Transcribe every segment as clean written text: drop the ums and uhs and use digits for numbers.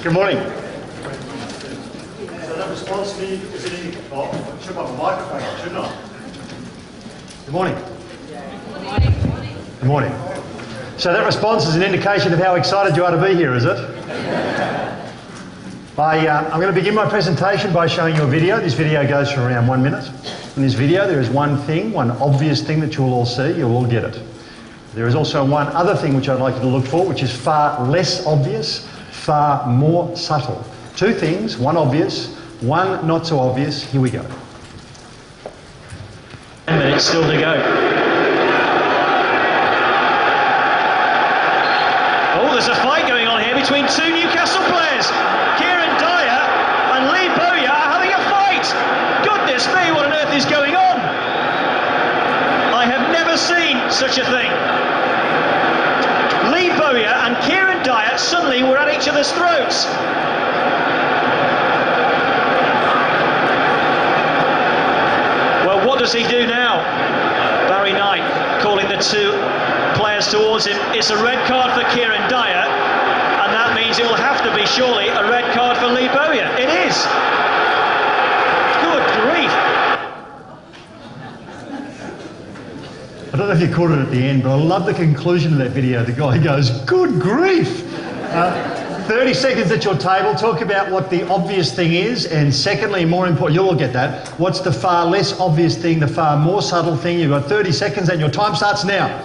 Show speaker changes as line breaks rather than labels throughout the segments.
Good morning. So that response to me is it in? Oh, I should have a microphone on, shouldn't I? Good morning.
Good morning.
Good morning. So that response is an indication of how excited you are to be here, is it? I'm going to begin my presentation by showing you a video. This video goes for around 1 minute. In this video there is one obvious thing that you'll all see, you'll all get it. There is also one other thing which I'd like you to look for, which is far less obvious, far more subtle. Two things, one obvious, one not so obvious. Here we go. 10 minutes still to go. Oh, there's a fight going on here between two Newcastle players. Kieran Dyer and Lee Bowyer are having a fight. Goodness me, what on earth is going on? I have never seen such a thing. Lee Bowyer and Kieran Dyer suddenly were at each other's throats. Well, what does he do now? Barry Knight calling the two players towards him. It's a red card for Kieran Dyer, and that means it will have to be surely a red card for Lee Bowyer. It is. Good grief. I don't know if you caught it at the end, but I love the conclusion of that video. The guy goes, good grief. 30 seconds at your table, talk about what the obvious thing is, and secondly, more important, you'll all get that, what's the far less obvious thing, the far more subtle thing. You've got 30 seconds and your time starts now.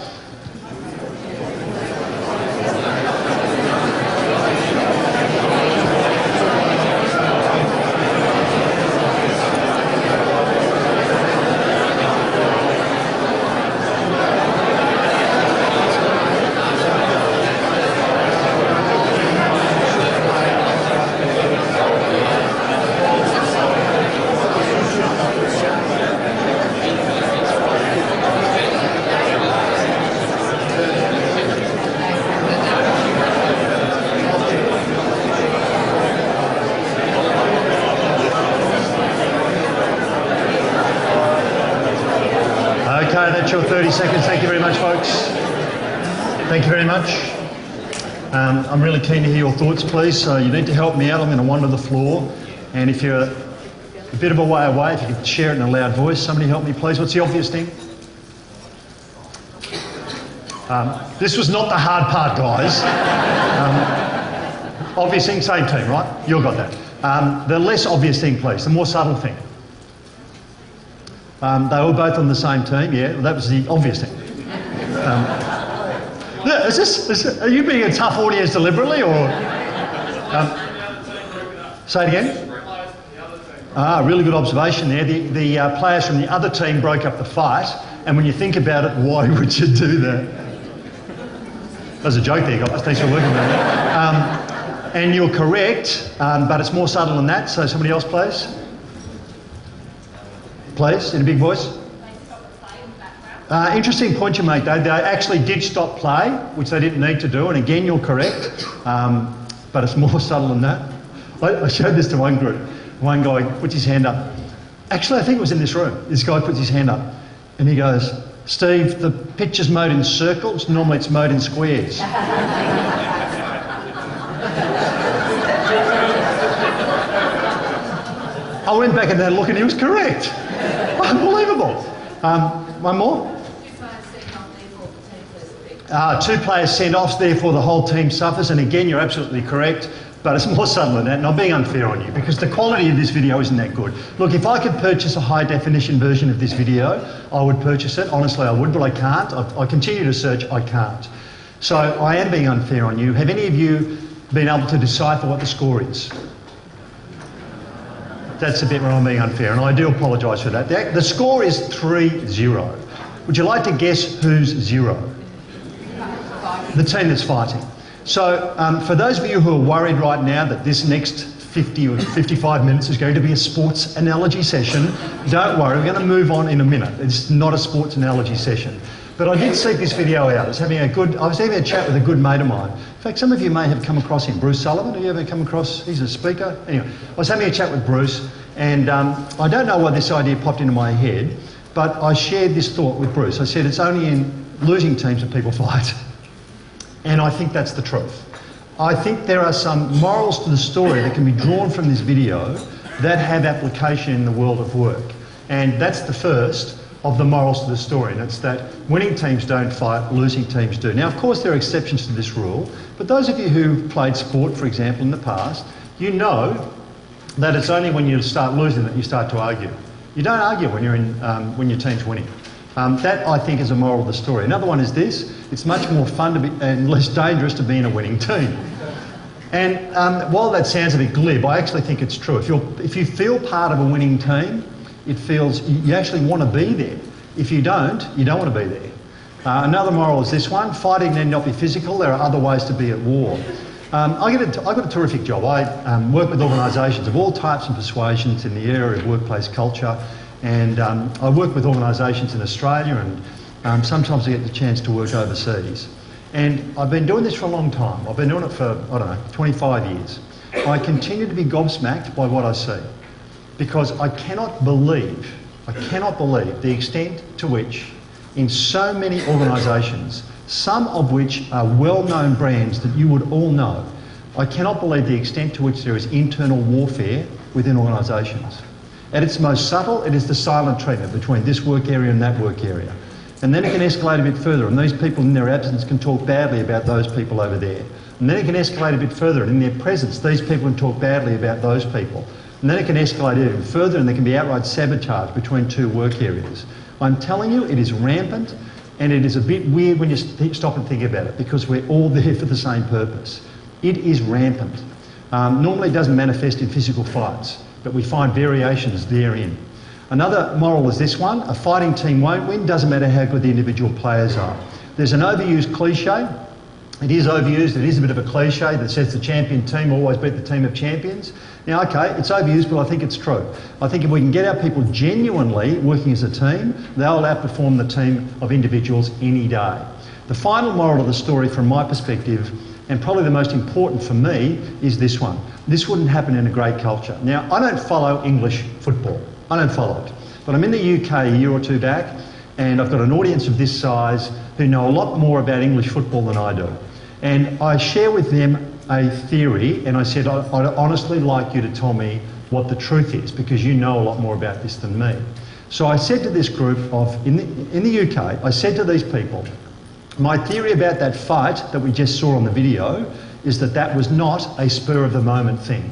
That's your 30 seconds. Thank you very much, folks. Thank you very much. I'm really keen to hear your thoughts, please. So you need to help me out. I'm going to wander the floor. And if you're a bit of a way away, if you could share it in a loud voice. Somebody help me, please. What's the obvious thing? This was not the hard part, guys. Obvious thing, same team, right? You all got that. The less obvious thing, please. The more subtle thing. They were both on the same team, yeah, well, that was the obvious thing. Are you being a tough audience deliberately, or? Say it again? Really good observation there. The players from the other team broke up the fight, and when you think about it, why would you do that? That was a joke there, guys. Thanks for working with me. And you're correct, but it's more subtle than that, so somebody else, please. Please, in a big voice. Interesting point you make, though. They actually did stop play, which they didn't need to do, and again, you're correct, but it's more subtle than that. I showed this to one group. One guy puts his hand up. Actually, I think it was in this room. This guy puts his hand up, and he goes, Steve, the picture's mode in circles, normally it's mode in squares. I went back and had a look, and he was correct. Unbelievable. One more? Two players sent off, therefore the whole team suffers, and again, you're absolutely correct, but it's more subtle than that, and I'm being unfair on you because the quality of this video isn't that good. Look, if I could purchase a high definition version of this video, I would purchase it. Honestly, I would, but I can't. I continue to search, I can't. So I am being unfair on you. Have any of you been able to decipher what the score is? That's the bit where I'm being unfair, and I do apologise for that. The score is 3-0. Would you like to guess who's zero? The team that's fighting. So for those of you who are worried right now that this next 50 or 55 minutes is going to be a sports analogy session, don't worry, we're going to move on in a minute. It's not a sports analogy session. But I did seek this video out. I was having a chat with a good mate of mine. In fact, some of you may have come across him, Bruce Sullivan. Have you ever come across? He's a speaker. Anyway, I was having a chat with Bruce, and I don't know why this idea popped into my head, but I shared this thought with Bruce. I said it's only in losing teams that people fight. And I think that's the truth. I think there are some morals to the story that can be drawn from this video that have application in the world of work. And that's the first of the morals to the story, and it's that winning teams don't fight, losing teams do. Now, of course, there are exceptions to this rule, but those of you who've played sport, for example, in the past, you know that it's only when you start losing that you start to argue. You don't argue when when your team's winning. That, I think, is a moral of the story. Another one is this: it's much more fun to be, and less dangerous to be in a winning team. And while that sounds a bit glib, I actually think it's true. If you feel part of a winning team, it feels you actually want to be there. If you don't want to be there. Another moral is this one: fighting need not be physical. There are other ways to be at war. I've got a terrific job. I work with organisations of all types and persuasions in the area of workplace culture, and I work with organisations in Australia, and sometimes I get the chance to work overseas. And I've been doing this for a long time. I've been doing it for, 25 years. I continue to be gobsmacked by what I see, because I cannot believe the extent to which, in so many organisations, some of which are well-known brands that you would all know, I cannot believe the extent to which there is internal warfare within organisations. At its most subtle, it is the silent treatment between this work area and that work area. And then it can escalate a bit further, and these people in their absence can talk badly about those people over there. And then it can escalate a bit further, and in their presence, these people can talk badly about those people. And then it can escalate even further, and there can be outright sabotage between two work areas. I'm telling you, it is rampant, and it is a bit weird when you stop and think about it, because we're all there for the same purpose. It is rampant. Normally it doesn't manifest in physical fights, but we find variations therein. Another moral is this one: a fighting team won't win, doesn't matter how good the individual players are. There's an overused cliche. It is overused, it is a bit of a cliche that says the champion team always beat the team of champions. Now, okay, it's overused, but I think it's true. I think if we can get our people genuinely working as a team, they'll outperform the team of individuals any day. The final moral of the story from my perspective, and probably the most important for me, is this one: this wouldn't happen in a great culture. Now, I don't follow English football. I don't follow it. But I'm in the UK a year or two back, and I've got an audience of this size who know a lot more about English football than I do. And I share with them a theory, and I said, I'd honestly like you to tell me what the truth is, because you know a lot more about this than me. So I said to this group in the UK, I said to these people, my theory about that fight that we just saw on the video is that that was not a spur-of-the-moment thing.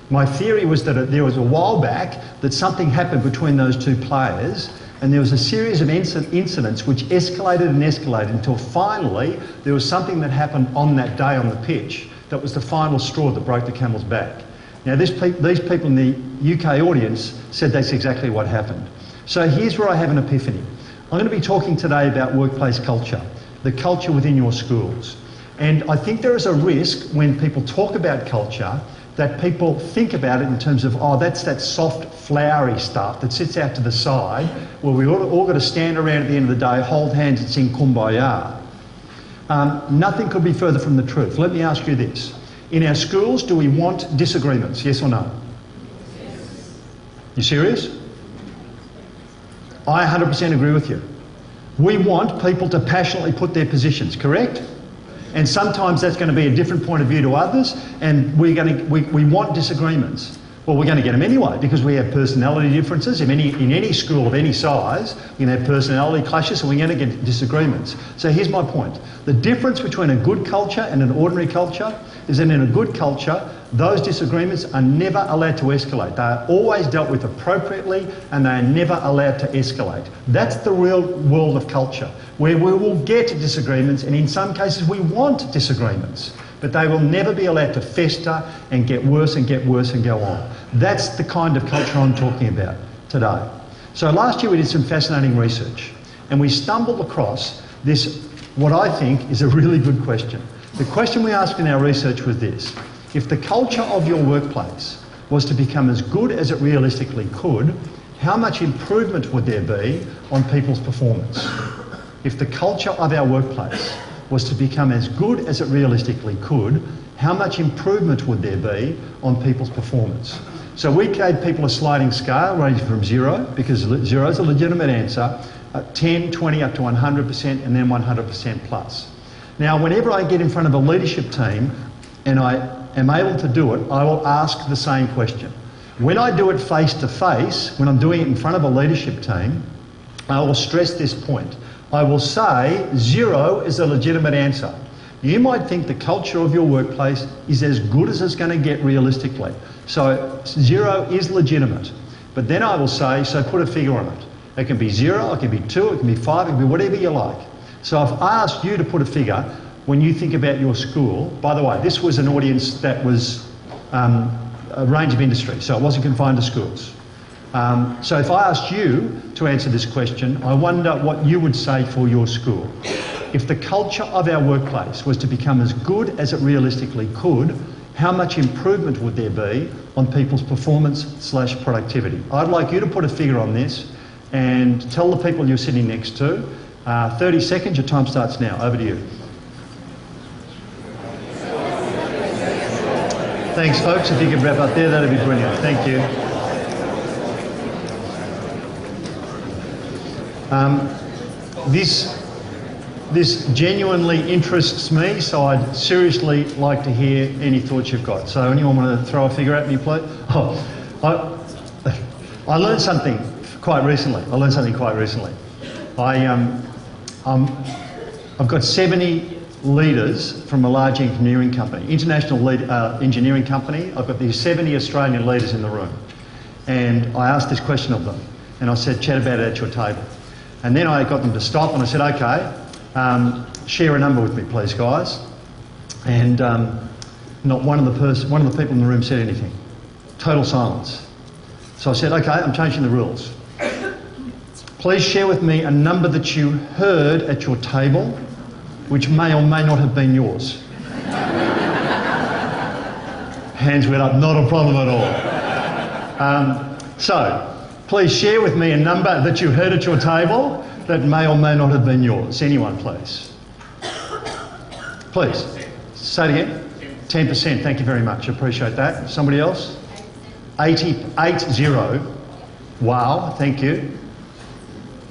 My theory was that there was a while back that something happened between those two players, and there was a series of incidents which escalated and escalated until finally there was something that happened on that day on the pitch that was the final straw that broke the camel's back. Now, these people in the UK audience said that's exactly what happened. So here's where I have an epiphany. I'm going to be talking today about workplace culture, the culture within your schools. And I think there is a risk when people talk about culture that people think about it in terms of, oh, that's that soft, flowery stuff that sits out to the side where we all got to stand around at the end of the day, hold hands and sing Kumbaya. Nothing could be further from the truth. Let me ask you this. In our schools, do we want disagreements, yes or no? Yes. You serious? I 100% agree with you. We want people to passionately put their positions, correct? And sometimes that's going to be a different point of view to others, and we want disagreements. Well, we're going to get them anyway, because we have personality differences. In any school of any size, you can have personality clashes, and we're going to get disagreements. So here's my point. The difference between a good culture and an ordinary culture is that in a good culture, those disagreements are never allowed to escalate. They are always dealt with appropriately, and they are never allowed to escalate. That's the real world of culture, where we will get disagreements, and in some cases we want disagreements, but they will never be allowed to fester and get worse and get worse and go on. That's the kind of culture I'm talking about today. So last year we did some fascinating research, and we stumbled across this, what I think is a really good question. The question we asked in our research was this: if the culture of your workplace was to become as good as it realistically could, how much improvement would there be on people's performance? If the culture of our workplace was to become as good as it realistically could, how much improvement would there be on people's performance? So we gave people a sliding scale ranging from 0, because 0 is a legitimate answer, 10, 20, up to 100%, and then 100% plus. Now, whenever I get in front of a leadership team, and I am able to do it, I will ask the same question. When I do it face to face, when I'm doing it in front of a leadership team, I will stress this point. I will say 0 is a legitimate answer. You might think the culture of your workplace is as good as it's going to get realistically. So 0 is legitimate. But then I will say, so put a figure on it. It can be 0, it can be 2, it can be 5, it can be whatever you like. So if I asked you to put a figure when you think about your school, by the way, this was an audience that was a range of industries, so it wasn't confined to schools. So if I asked you to answer this question, I wonder what you would say for your school. If the culture of our workplace was to become as good as it realistically could, how much improvement would there be on people's performance/productivity? I'd like you to put a figure on this and tell the people you're sitting next to. 30 seconds, your time starts now. Over to you. Thanks, folks. If you could wrap up there, that'd be brilliant. Thank you. This genuinely interests me, so I'd seriously like to hear any thoughts you've got. So anyone want to throw a figure at me, please? Oh, I learned something quite recently. I've got 70 leaders from a large engineering company, international engineering company. I've got these 70 Australian leaders in the room. And I asked this question of them. And I said, chat about it at your table. And then I got them to stop and I said, okay, share a number with me, please, guys. And not one of the people in the room said anything. Total silence. So I said, okay, I'm changing the rules. Please share with me a number that you heard at your table, which may or may not have been yours. Hands went up, not a problem at all. So, please share with me a number that you heard at your table that may or may not have been yours. Anyone, please. Please. Say it again. 10%. Thank you very much. Appreciate that. Somebody else? 80. Wow. Thank you.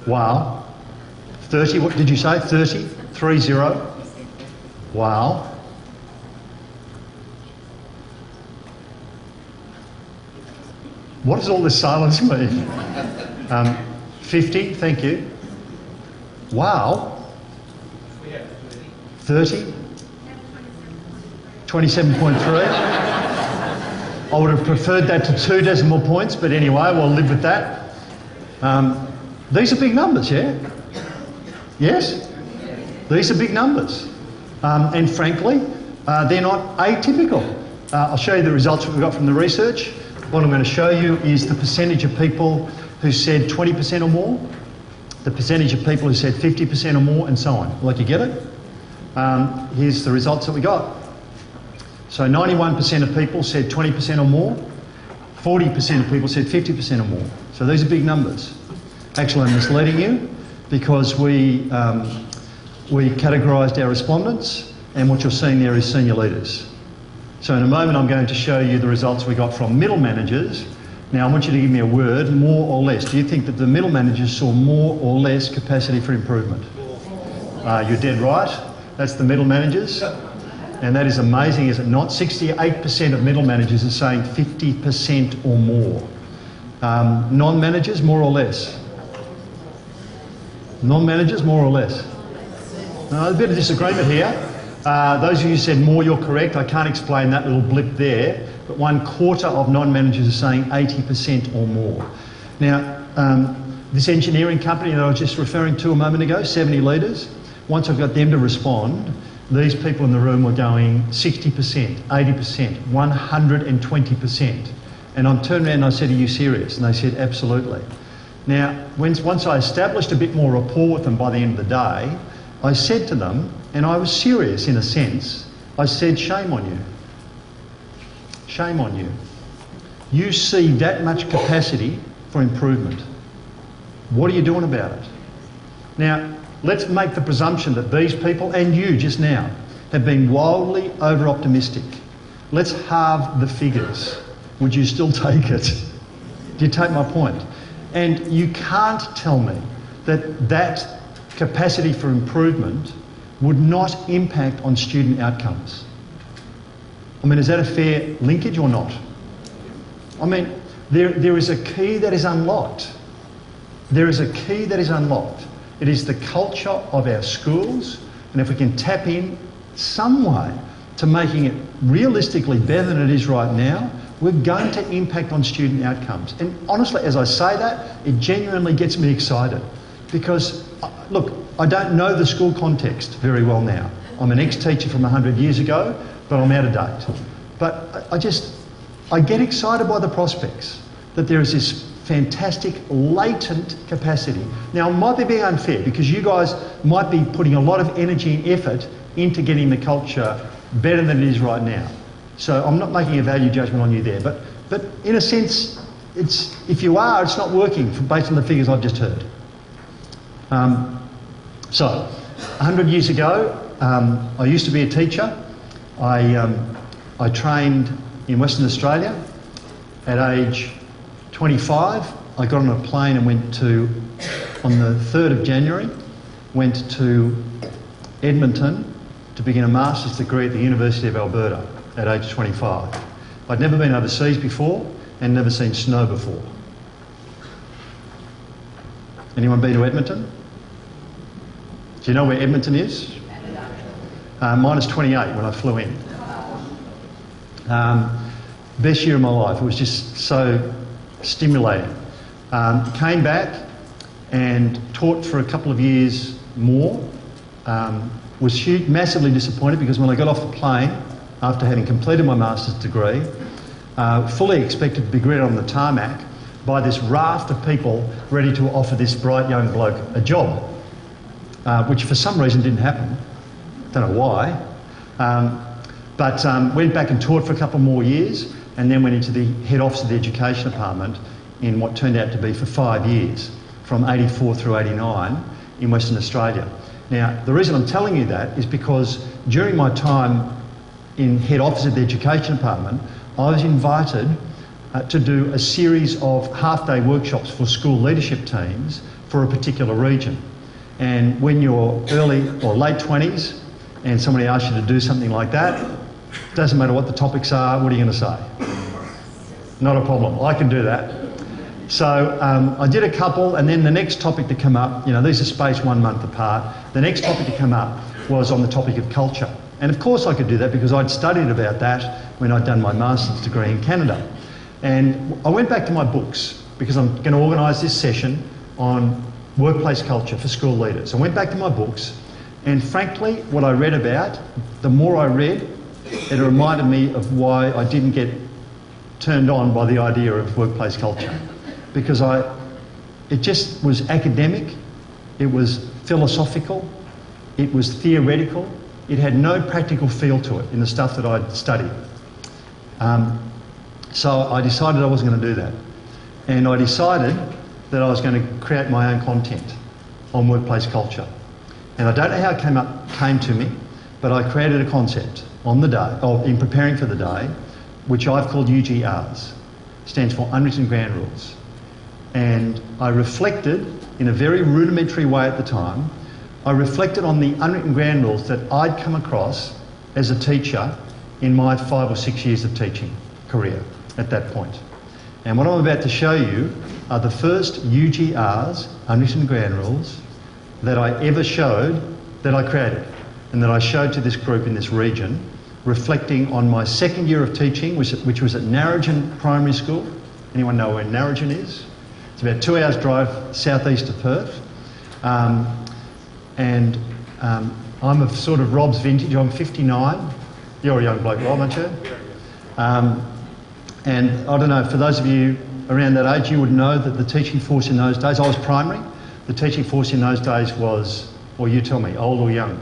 Wow. 30. What did you say? 30. 30. Wow. What does all this silence mean? 50, thank you. Wow. 30? 27.3. I would have preferred that to 2 decimal points, but anyway, we'll live with that. These are big numbers, yeah? Yes? These are big numbers. And frankly, they're not atypical. I'll show you the results that we got from the research. What I'm going to show you is the percentage of people who said 20% or more, the percentage of people who said 50% or more, and so on. Like, you get it? Here's the results that we got. So 91% of people said 20% or more, 40% of people said 50% or more. So these are big numbers. Actually, I'm misleading you because we categorised our respondents, and what you're seeing there is senior leaders. So in a moment I'm going to show you the results we got from middle managers. Now I want you to give me a word, more or less. Do you think that the middle managers saw more or less capacity for improvement? You're dead right. That's the middle managers. And that is amazing, is it not? 68% of middle managers are saying 50% or more. Non-managers, more or less. Non-managers, more or less. There's a bit of disagreement here. Those of you who said more, you're correct. I can't explain that little blip there, but 1/4 of non-managers are saying 80% or more. Now, this engineering company that I was just referring to a moment ago, 70 leaders, once I got them to respond, these people in the room were going 60%, 80%, 120%. And I'm turned around and I said, are you serious? And they said, absolutely. Now, once I established a bit more rapport with them by the end of the day, I said to them, and I was serious in a sense, I said, shame on you. Shame on you. You see that much capacity for improvement. What are you doing about it? Now, let's make the presumption that these people, and you just now, have been wildly over-optimistic. Let's halve the figures. Would you still take it? Do you take my point? And you can't tell me that that capacity for improvement would not impact on student outcomes. I mean, is that a fair linkage or not? I mean, there is a key that is unlocked. There is a key that is unlocked. It is the culture of our schools, and if we can tap in some way to making it realistically better than it is right now, we're going to impact on student outcomes. And honestly, as I say that, it genuinely gets me excited because, look, I don't know the school context very well now. I'm an ex-teacher from 100 years ago, but I'm out of date. But I get excited by the prospects that there is this fantastic latent capacity. Now, it might be being unfair because you guys might be putting a lot of energy and effort into getting the culture better than it is right now. So I'm not making a value judgment on you there, but in a sense, if you are, it's not working based on the figures I've just heard. So, 100 years ago, I used to be a teacher. I trained in Western Australia. At age 25, I got on a plane and went to, on the 3rd of January, went to Edmonton to begin a master's degree at the University of Alberta at age 25. I'd never been overseas before and never seen snow before. Anyone been to Edmonton? Do you know where Edmonton is? Minus 28 when I flew in. Best year of my life. It was just so stimulating. Came back and taught for a couple of years more. Was massively disappointed because when I got off the plane, after having completed my master's degree, fully expected to be greeted on the tarmac by this raft of people ready to offer this bright young bloke a job, which for some reason didn't happen. Don't know why. But went back and taught for a couple more years and then went into the head office of the education department in what turned out to be for 5 years, from 84 through 89 in Western Australia. Now, the reason I'm telling you that is because during my time in head office of the education department, I was invited to do a series of half-day workshops for school leadership teams for a particular region. And when you're early or late 20s and somebody asks you to do something like that, doesn't matter what the topics are, what are you going to say? Not a problem, I can do that. So I did a couple, and then the next topic to come up, you know, these are spaced 1 month apart, the next topic to come up was on the topic of culture. And of course I could do that because I'd studied about that when I'd done my master's degree in Canada. And I went back to my books because I'm going to organise this session on workplace culture for school leaders. I went back to my books, and frankly, what I read about, the more I read, it reminded me of why I didn't get turned on by the idea of workplace culture. Because it just was academic, it was philosophical, it was theoretical, it had no practical feel to it in the stuff that I'd studied. So I decided I wasn't going to do that. And I decided that I was going to create my own content on workplace culture. And I don't know how it came to me, but I created a concept on the day, in preparing for the day, which I've called UGRs. Stands for Unwritten Ground Rules. And I reflected, in a very rudimentary way at the time, I reflected on the unwritten ground rules that I'd come across as a teacher in my 5 or 6 years of teaching career at that point. And what I'm about to show you are the first UGRs, unwritten ground rules, that I ever showed, that I created, and that I showed to this group in this region, reflecting on my 2nd year of teaching, which was at Narrogin Primary School. Anyone know where Narrogin is? It's about 2 hours drive southeast of Perth. I'm of sort of Rob's vintage. I'm 59. You're a young bloke, Rob, aren't you? And I don't know, for those of you around that age, you would know that the teaching force in those days, I was primary, the teaching force in those days was, well, you tell me, old or young?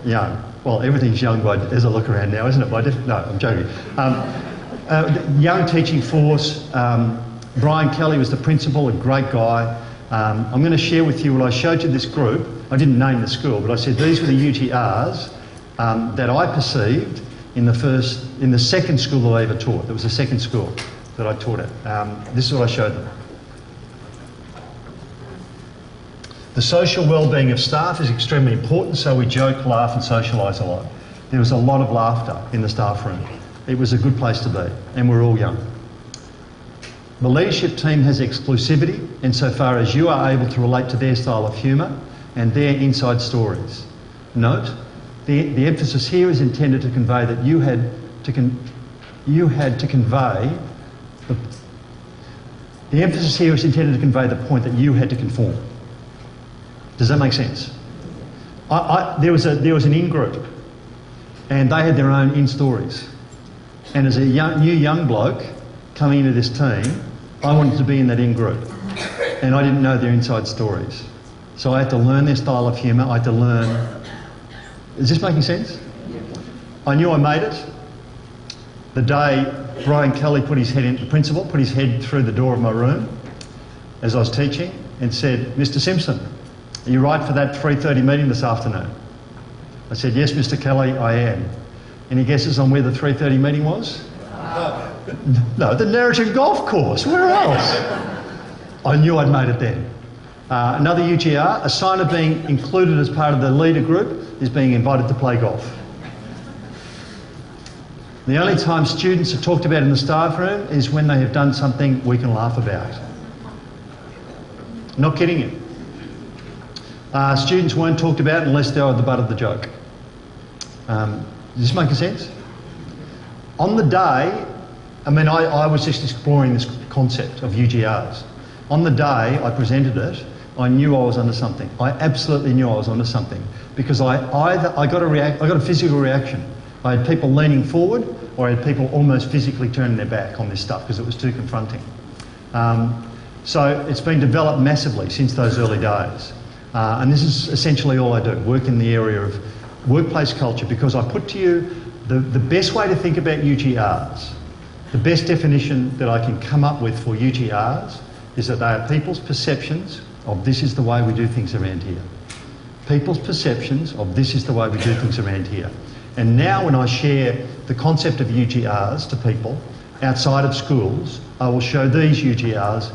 Young. Well, everything's young as I look around now, isn't it? No, I'm joking. Young teaching force. Brian Kelly was the principal, a great guy. I'm going to share with you what I showed to this group. I didn't name the school, but I said these were the UGRs that I perceived in the 2nd school that I ever taught. There was a 2nd school that I taught at. This is what I showed them. The social well-being of staff is extremely important, so we joke, laugh and socialise a lot. There was a lot of laughter in the staff room. It was a good place to be, and we're all young. The leadership team has exclusivity insofar as you are able to relate to their style of humour and their inside stories. Note, the emphasis here is intended to convey that you had to convey the emphasis here is intended to convey the point that you had to conform. Does that make sense? There was an in-group, and they had their own in-stories. And as a new young bloke coming into this team, I wanted to be in that in-group, and I didn't know their inside stories. So I had to learn their style of humour. I had to learn... Is this making sense? I knew I made it the day Brian Kelly the principal put his head through the door of my room as I was teaching and said, "Mr. Simpson, are you right for that 3:30 meeting this afternoon?" I said, "Yes, Mr. Kelly, I am." Any guesses on where the 3:30 meeting was? No, the Narrogin Golf Course. Where else? I knew I'd made it then. Another UGR, a sign of being included as part of the leader group is being invited to play golf. The only time students are talked about in the staff room is when they have done something we can laugh about. Not kidding you. Students weren't talked about unless they were the butt of the joke. Does this make sense? On the day, I was just exploring this concept of UGRs. On the day I presented it, I knew I was onto something. I absolutely knew I was onto something because I got a physical reaction. I had people leaning forward, or I had people almost physically turning their back on this stuff because it was too confronting. So it's been developed massively since those early days. And this is essentially all I do, work in the area of workplace culture, because I put to you the best way to think about UGRs, the best definition that I can come up with for UGRs is that they are people's perceptions of this is the way we do things around here. People's perceptions of this is the way we do things around here. And now when I share the concept of UGRs to people outside of schools, I will show these UGRs,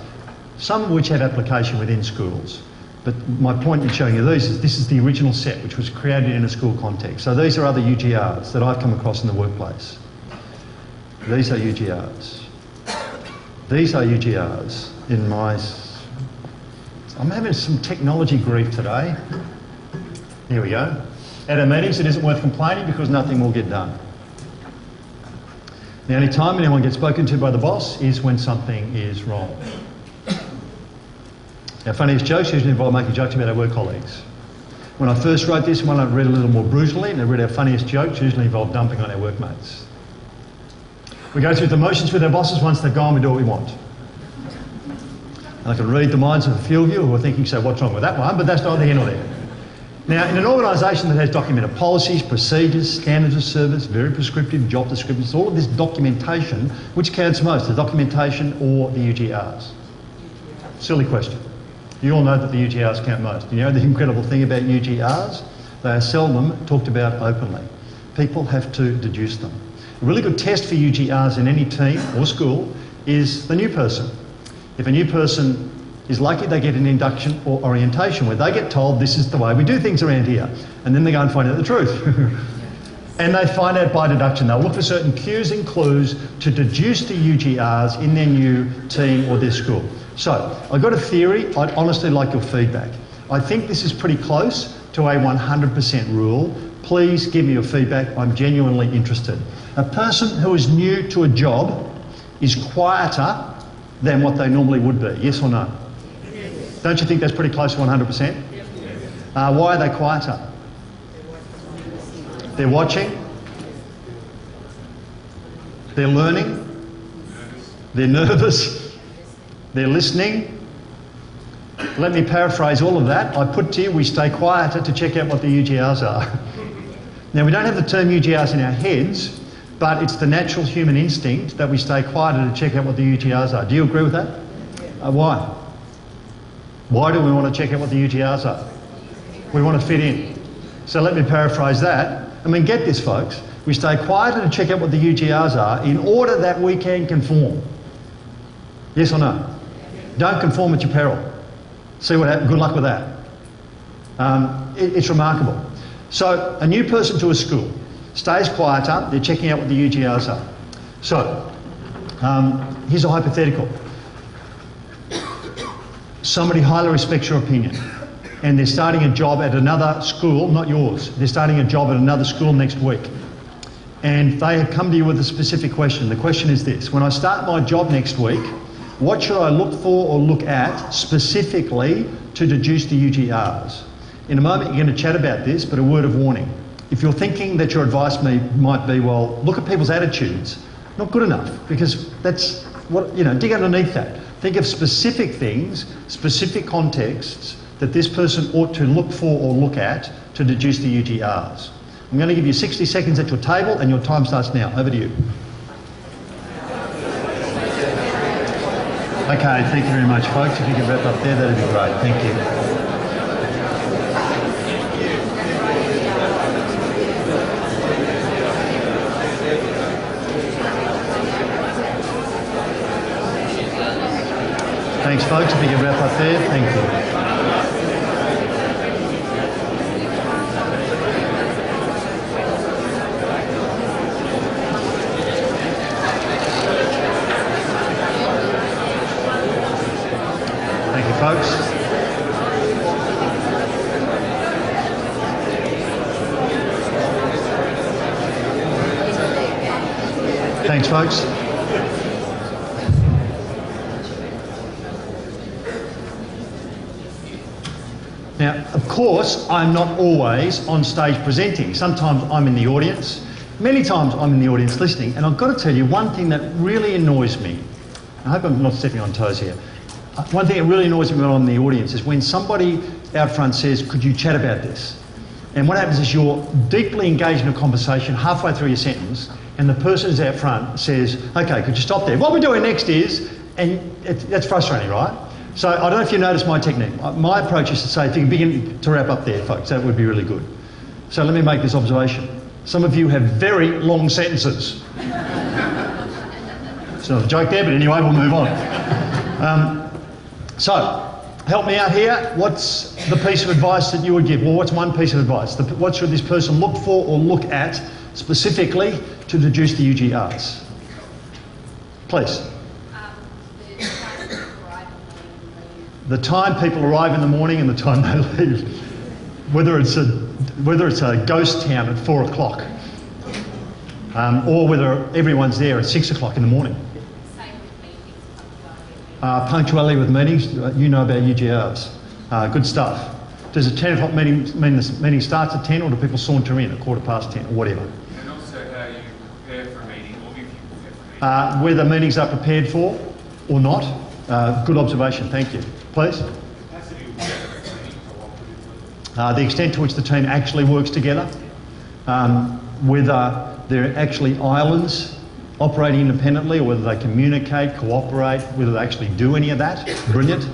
some of which have application within schools. But my point in showing you these is this is the original set which was created in a school context. So these are other UGRs that I've come across in the workplace. These are UGRs. These are UGRs in my... I'm having some technology grief today. Here we go. At our meetings, it isn't worth complaining because nothing will get done. The only time anyone gets spoken to by the boss is when something is wrong. Our funniest jokes usually involve making jokes about our work colleagues. When I first wrote this one, I read a little more brutally, and I read our funniest jokes usually involve dumping on our workmates. We go through the motions with our bosses. Once they're gone, we do what we want. And I can read the minds of a few of you who are thinking, so what's wrong with that one? But that's neither here nor there. Now, in an organisation that has documented policies, procedures, standards of service, very prescriptive job descriptions, all of this documentation, which counts most, the documentation or the UGRs? Silly question. You all know that the UGRs count most. You know the incredible thing about UGRs? They are seldom talked about openly. People have to deduce them. A really good test for UGRs in any team or school is the new person. If a new person is lucky, they get an induction or orientation where they get told this is the way we do things around here, and then they go and find out the truth. And they find out by deduction. They'll look for certain cues and clues to deduce the UGRs in their new team or their school. So, I've got a theory. I'd honestly like your feedback. I think this is pretty close to a 100% rule. Please give me your feedback. I'm genuinely interested. A person who is new to a job is quieter than what they normally would be. Yes or no? Yes. Don't you think that's pretty close to 100%? Yes. Why are they quieter? They're watching. They're learning. They're nervous. They're listening. Let me paraphrase all of that. I put to you, we stay quieter to check out what the UGRs are. Now, we don't have the term UGRs in our heads, but it's the natural human instinct that we stay quieter to check out what the UGRs are. Do you agree with that? Why? Why do we want to check out what the UGRs are? We want to fit in. So let me paraphrase that. I mean, get this, folks. We stay quieter to check out what the UGRs are in order that we can conform. Yes or no? Don't conform at your peril. See what happens. Good luck with that. It's remarkable. So, a new person to a school. stays quieter, they're checking out what the UGRs are. So, here's a hypothetical. Somebody highly respects your opinion and they're starting a job at another school, not yours, they're starting a job at another school next week. And they have come to you with a specific question. The question is this: when I start my job next week, what should I look for or look at specifically to deduce the UGRs? In a moment you're going to chat about this, but a word of warning. If you're thinking that your advice might be, well, look at people's attitudes, not good enough, because that's what, dig underneath that. Think of specific things, specific contexts that this person ought to look for or look at to deduce the UGRs. I'm going to give you 60 seconds at your table and your time starts now. Over to you. Okay, thank you very much, folks. If you could wrap up there, that'd be great. Thank you. Thanks, folks. If you could wrap up there, thank you. Folks. Thanks, folks. Now, of course, I'm not always on stage presenting. Sometimes I'm in the audience. Many times I'm in the audience listening. And I've got to tell you one thing that really annoys me. I hope I'm not stepping on toes here. One thing that really annoys me when I'm in the audience is when somebody out front says, could you chat about this? And what happens is you're deeply engaged in a conversation halfway through your sentence and the person who's out front says, okay, could you stop there? What we're doing next is, and that's frustrating, right? So I don't know if you noticed my technique. My approach is to say, if you can begin to wrap up there, folks, that would be really good. So let me make this observation. Some of you have very long sentences. It's not a joke there, but anyway, we'll move on. So, help me out here. What's the piece of advice that you would give? Well, what's one piece of advice? What should this person look for or look at specifically to deduce the UGRs? Please. The time people arrive in the morning and the time they leave. Whether it's a ghost town at 4 o'clock or whether everyone's there at 6 o'clock in the morning. Punctuality with meetings, you know about UGRs. Good stuff. Does a 10 o'clock meeting mean the meeting starts at 10 or do people saunter in at 10:15 or whatever?
And also how you prepare for a meeting or if you prepare for a meeting.
Whether meetings are prepared for or not. Good observation, thank you. Please. The extent to which the team actually works together. Whether they're actually islands operating independently or whether they communicate, cooperate, whether they actually do any of that. Brilliant.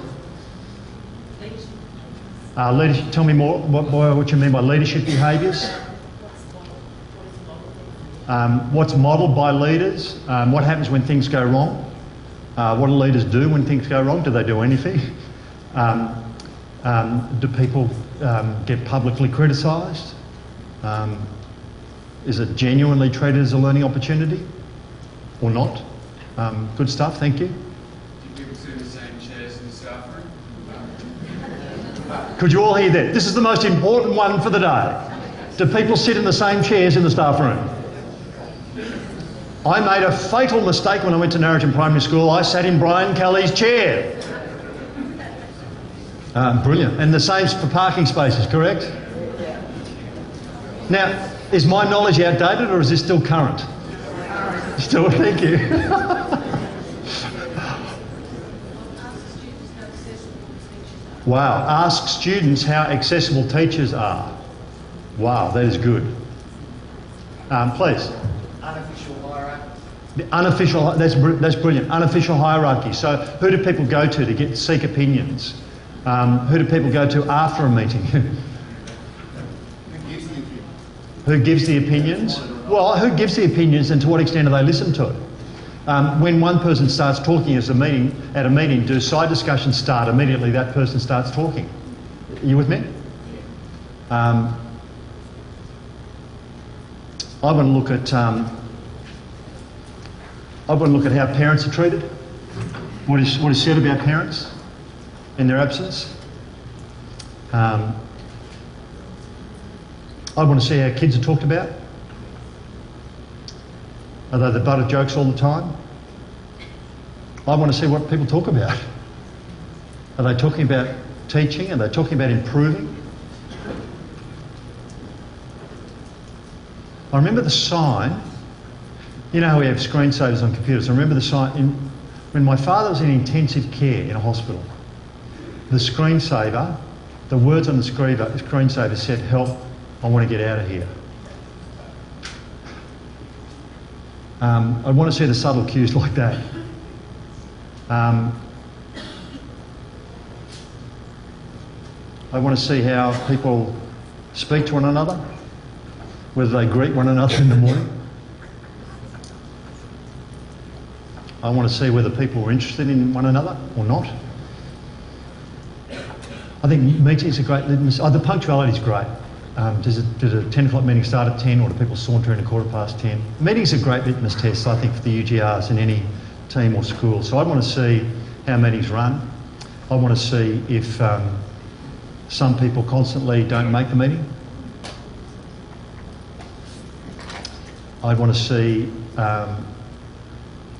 Leadership, tell me more what you mean by leadership behaviours. What's modelled by leaders? What happens when things go wrong? What do leaders do when things go wrong? Do they do anything? Do people get publicly criticised? Is it genuinely treated as a learning opportunity? Or not? Good stuff, thank you.
Do people sit in the same chairs in the staff room?
Could you all hear that? This is the most important one for the day. Do people sit in the same chairs in the staff room? I made a fatal mistake when I went to Narrogin Primary School. I sat in Brian Kelly's chair. Brilliant. And the same for parking spaces, correct? Now, is my knowledge outdated or is this still current? Still, thank you. Wow, ask students how accessible teachers are. Wow, that is good. Please.
Unofficial hierarchy.
The unofficial, that's brilliant. Unofficial hierarchy. So who do people go to seek opinions? Who do people go to after a meeting? Who gives the opinions? Well, who gives the opinions and to what extent do they listen to it? When one person starts talking at a meeting, do side discussions start immediately that person starts talking? Are you with me? I want to look at how parents are treated, what is said about parents in their absence. I want to see how kids are talked about. Are they the butt of jokes all the time? I want to see what people talk about. Are they talking about teaching? Are they talking about improving? I remember the sign. You know how we have screensavers on computers. I remember the sign when my father was in intensive care in a hospital. The screensaver, the words on the screensaver said, "Help, I want to get out of here." I want to see the subtle cues like that. I want to see how people speak to one another, whether they greet one another in the morning. I want to see whether people are interested in one another or not. I think meetings are great litmus. The punctuality is great. Does a 10 o'clock meeting start at 10, or do people saunter in at 10:15? Meetings are great litmus tests, I think, for the UGRs in any team or school. So I want to see how meetings run. I want to see if some people constantly don't make the meeting. I want to see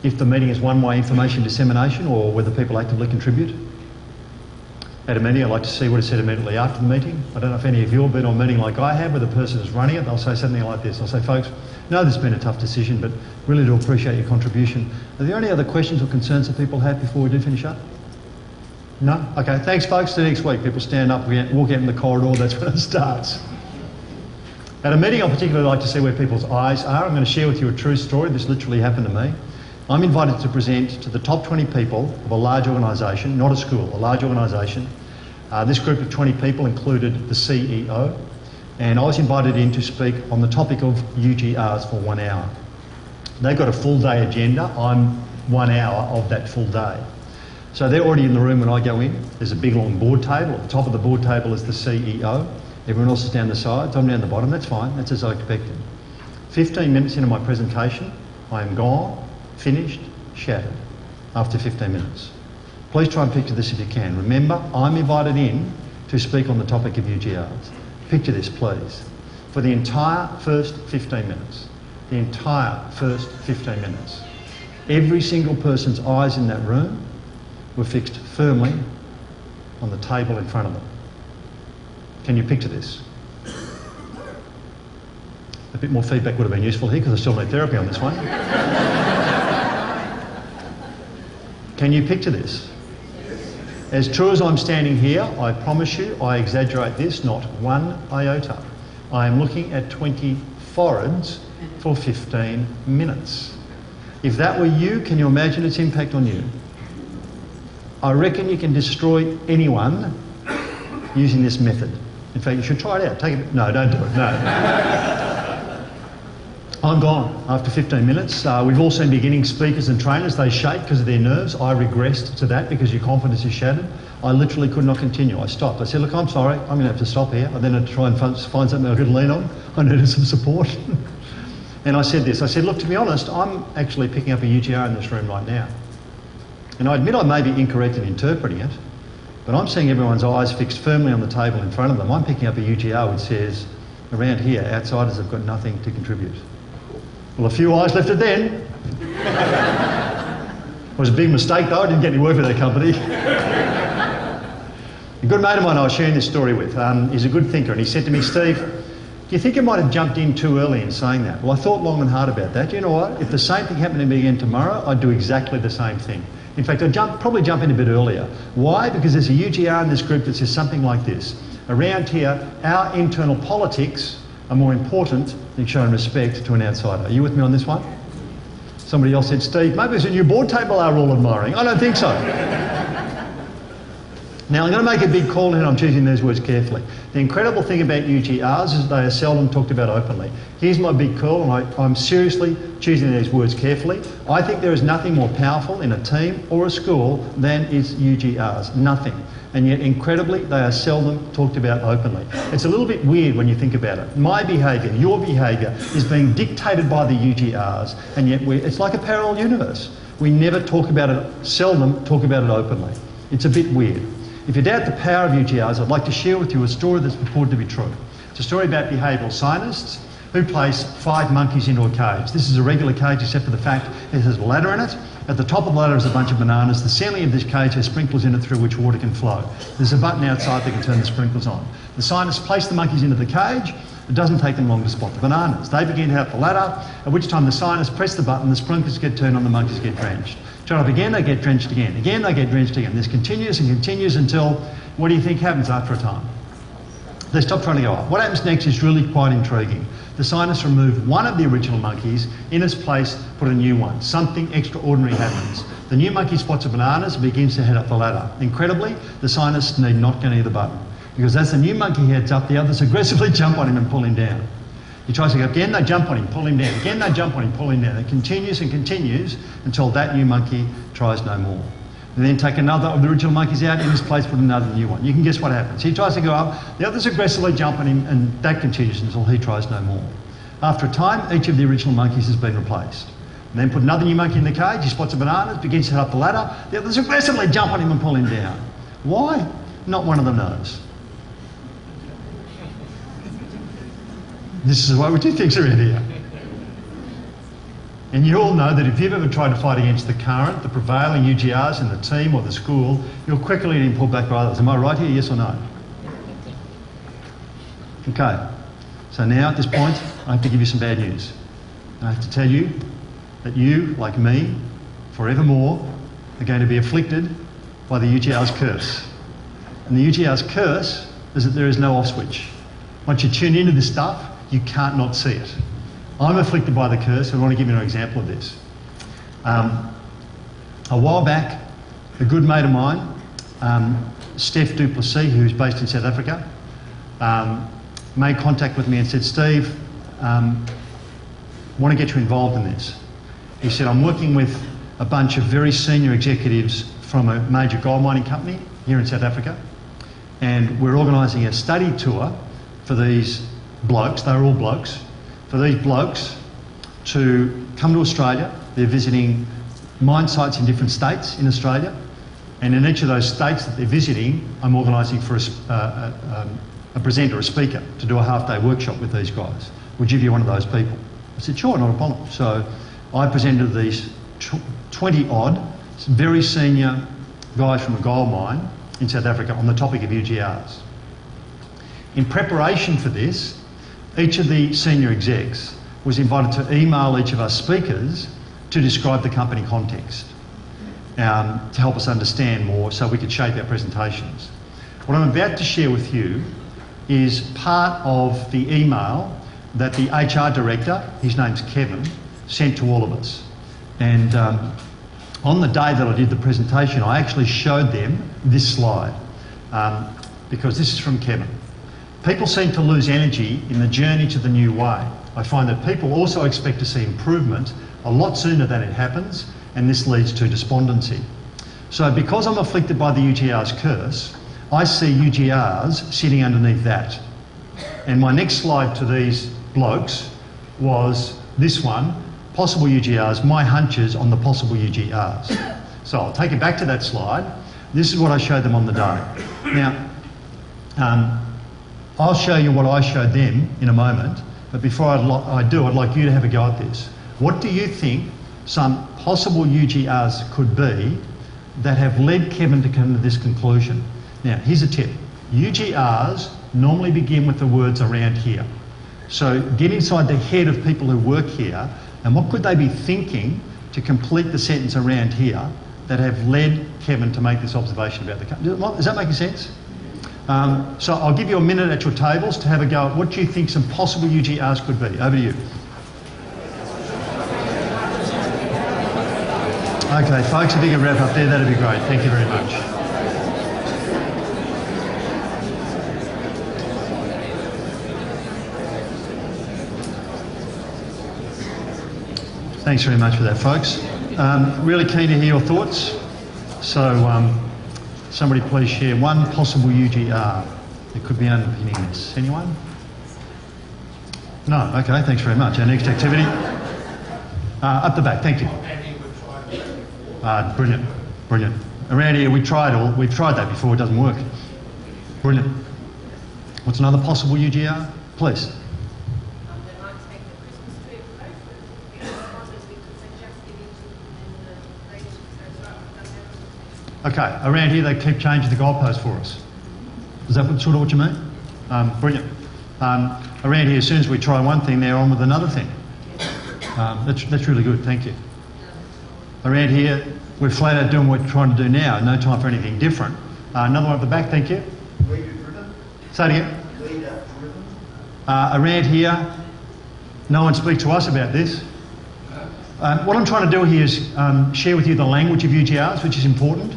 if the meeting is one-way information dissemination or whether people actively contribute. At a meeting, I like to see what is said immediately after the meeting. I don't know if any of you have been on a meeting like I have, where the person is running it. They'll say something like this. I'll say, "Folks, no, this has been a tough decision, but really do appreciate your contribution. Are there any other questions or concerns that people have before we do finish up?" No? Okay, thanks folks. Till next week. People stand up, walk out in the corridor, that's when it starts. At a meeting, I particularly like to see where people's eyes are. I'm going to share with you a true story. This literally happened to me. I'm invited to present to the top 20 people of a large organisation, not a school, a large organisation. This group of 20 people included the CEO, and I was invited in to speak on the topic of UGRs for 1 hour. They've got a full day agenda. I'm 1 hour of that full day. So they're already in the room when I go in. There's a big long board table. At the top of the board table is the CEO. Everyone else is down the sides. I'm down the bottom. That's fine. That's as I expected. 15 minutes into my presentation, I am gone, finished, shattered after 15 minutes. Please try and picture this if you can. Remember, I'm invited in to speak on the topic of UGRs. Picture this, please. For the entire first 15 minutes, the entire first 15 minutes, every single person's eyes in that room were fixed firmly on the table in front of them. Can you picture this? A bit more feedback would have been useful here because I still need therapy on this one. Can you picture this? As true as I'm standing here, I promise you, I exaggerate this, not one iota. I am looking at 20 foreheads for 15 minutes. If that were you, can you imagine its impact on you? I reckon you can destroy anyone using this method. In fact, you should try it out. Take it. No, don't do it. No. I'm gone after 15 minutes. We've all seen beginning speakers and trainers. They shake because of their nerves. I regressed to that because your confidence is shattered. I literally could not continue. I stopped. I said, "Look, I'm sorry. I'm going to have to stop here." I then had to try and find something I could lean on. I needed some support. And I said this. I said, "Look, to be honest, I'm actually picking up a UGR in this room right now. And I admit I may be incorrect in interpreting it, but I'm seeing everyone's eyes fixed firmly on the table in front of them. I'm picking up a UGR which says, around here, outsiders have got nothing to contribute." Well, a few eyes lifted then. It was a big mistake though. I didn't get any work for that company. A good mate of mine I was sharing this story with, he's a good thinker, and he said to me, "Steve, do you think you might have jumped in too early in saying that?" Well, I thought long and hard about that. You know what? If the same thing happened to me again tomorrow, I'd do exactly the same thing. In fact, I'd probably jump in a bit earlier. Why? Because there's a UGR in this group that says something like this: around here, our internal politics are more important than showing respect to an outsider. Are you with me on this one? Somebody else said, "Steve, maybe it's a new board table are all admiring." I don't think so. Now, I'm going to make a big call and I'm choosing these words carefully. The incredible thing about UGRs is they are seldom talked about openly. Here's my big call, and I'm seriously choosing these words carefully. I think there is nothing more powerful in a team or a school than is UGRs. Nothing. and yet incredibly they are seldom talked about openly. It's a little bit weird when you think about it. My behaviour, your behaviour is being dictated by the UGRs, and yet it's like a parallel universe. We never talk about it, seldom talk about it openly. It's a bit weird. If you doubt the power of UGRs, I'd like to share with you a story that's purported to be true. It's a story about behavioural scientists who place 5 monkeys into a cage. This is a regular cage except for the fact it has a ladder in it. At the top of the ladder is a bunch of bananas. The ceiling of this cage has sprinklers in it through which water can flow. There's a button outside that can turn the sprinklers on. The scientists place the monkeys into the cage. It doesn't take them long to spot the bananas. They begin to have the ladder, at which time the scientists press the button, the sprinklers get turned on, the monkeys get drenched. Turn up again, they get drenched again. Again, they get drenched again. This continues and continues until, what do you think happens after a time? They stop trying to go up. What happens next is really quite intriguing. The scientists remove one of the original monkeys, in its place put a new one. Something extraordinary happens. The new monkey spots the bananas and begins to head up the ladder. Incredibly, the scientists need not go near the button, because as the new monkey heads up, the others aggressively jump on him and pull him down. He tries to go again, they jump on him, pull him down. Again, they jump on him, pull him down. It continues and continues until that new monkey tries no more. And then take another of the original monkeys out, in his place put another new one. You can guess what happens. He tries to go up, the others aggressively jump on him, and that continues until he tries no more. After a time, each of the original monkeys has been replaced. And then put another new monkey in the cage, he spots a banana, begins to head up the ladder, the others aggressively jump on him and pull him down. Why? Not one of them knows. This is why we do things around here. And you all know that if you've ever tried to fight against the current, the prevailing UGRs in the team or the school, you're quickly getting pulled back by others. Am I right here, yes or no? Okay, so now at this point, I have to give you some bad news. I have to tell you that you, like me, forevermore, are going to be afflicted by the UGR's curse. And the UGR's curse is that there is no off switch. Once you tune into this stuff, you can't not see it. I'm afflicted by the curse, and I want to give you an example of this. A while back, a good mate of mine, Steph Duplessis, who's based in South Africa, made contact with me and said, Steve, want to get you involved in this. He said, I'm working with a bunch of very senior executives from a major gold mining company here in South Africa, and we're organising a study tour for these blokes, they're all blokes, for these blokes to come to Australia. They're visiting mine sites in different states in Australia, and in each of those states that they're visiting, I'm organising for a presenter, a speaker, to do a half-day workshop with these guys. Would you be one of those people? I said, sure, not a problem. So I presented these 20-odd, very senior guys from a gold mine in South Africa on the topic of UGRs. In preparation for this, each of the senior execs was invited to email each of us speakers to describe the company context, to help us understand more so we could shape our presentations. What I'm about to share with you is part of the email that the HR director, his name's Kevin, sent to all of us. And on the day that I did the presentation, I actually showed them this slide, because this is from Kevin. People seem to lose energy in the journey to the new way. I find that people also expect to see improvement a lot sooner than it happens, and this leads to despondency. So because I'm afflicted by the UGR's curse, I see UGRs sitting underneath that. And my next slide to these blokes was this one, possible UGRs, my hunches on the possible UGRs. So I'll take it back to that slide. This is what I showed them on the day. Now, I'll show you what I showed them in a moment, but before I do, I'd like you to have a go at this. What do you think some possible UGRs could be that have led Kevin to come to this conclusion? Now, here's a tip. UGRs normally begin with the words around here. So get inside the head of people who work here, and what could they be thinking to complete the sentence around here that have led Kevin to make this observation about the company? Is that making sense? So I'll give you a minute at your tables to have a go at what do you think some possible UGRs could be. Over to you. Okay, folks, if you can wrap up there, that'd be great. Thank you very much. Thanks very much for that, folks. Really keen to hear your thoughts. So Somebody please share one possible UGR that could be underpinning this. Anyone? No, okay, thanks very much. Our next activity. Up the back, thank you. Brilliant, brilliant. Around here we've tried that before, it doesn't work. Brilliant. What's another possible UGR? Please.
They might take the Christmas tree approach, but because we could suggest giving to them and the leadership says, right,
Okay, around here they keep changing the goalposts for us. Is that sort of what you mean? Brilliant. Around here, as soon as we try one thing, they're on with another thing. That's really good, thank you. Around here, we're flat out doing what we're trying to do now, no time for anything different. Another one at the back, thank you.
Leader-driven.
Say it again.
Leader-driven.
Around here, no one speaks to us about this. What I'm trying to do here is share with you the language of UGRs, which is important.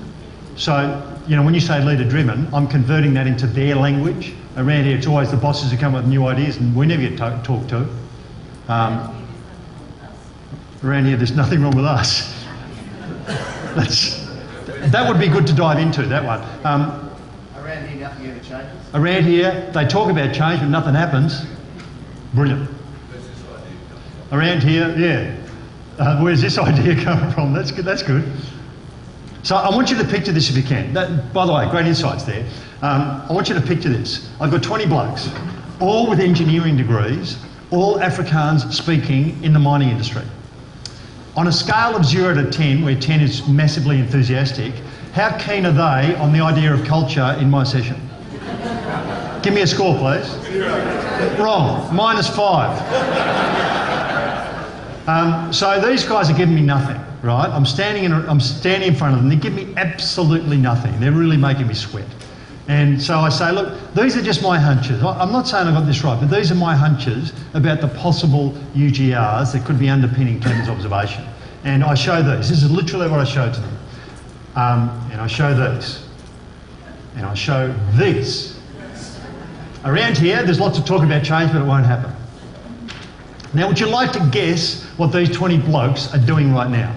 So, you know, when you say leader-driven, I'm converting that into their language. Around here, it's always the bosses who come up with new ideas and we never get talked to. Around here, there's nothing wrong with us. That would be good to dive into, that one.
Around here, nothing ever changes.
Around here, they talk about change, but nothing happens. Brilliant. Around here, yeah. Where's this idea coming from? That's good. That's good. So I want you to picture this if you can. By the way, great insights there. I want you to picture this. I've got 20 blokes, all with engineering degrees, all Afrikaans speaking in the mining industry. On a scale of 0 to 10, where 10 is massively enthusiastic, how keen are they on the idea of culture in my session? Give me a score, please. 0. Wrong. -5. So these guys are giving me nothing, right? I'm standing in front of them. They give me absolutely nothing. They're really making me sweat. And so I say, look, these are just my hunches. I'm not saying I got this right, but these are my hunches about the possible UGRs that could be underpinning Kevin's observation. And I show these. This is literally what I show to them. And I show these. And I show these. Around here, there's lots of talk about change, but it won't happen. Now, would you like to guess what these 20 blokes are doing right now?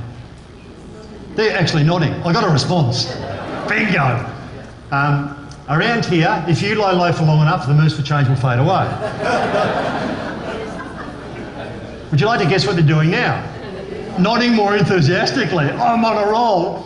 They're actually nodding. I got a response. Bingo. Around here, if you lie low for long enough, the moves for change will fade away. Would you like to guess what they're doing now? Nodding more enthusiastically. I'm on a roll.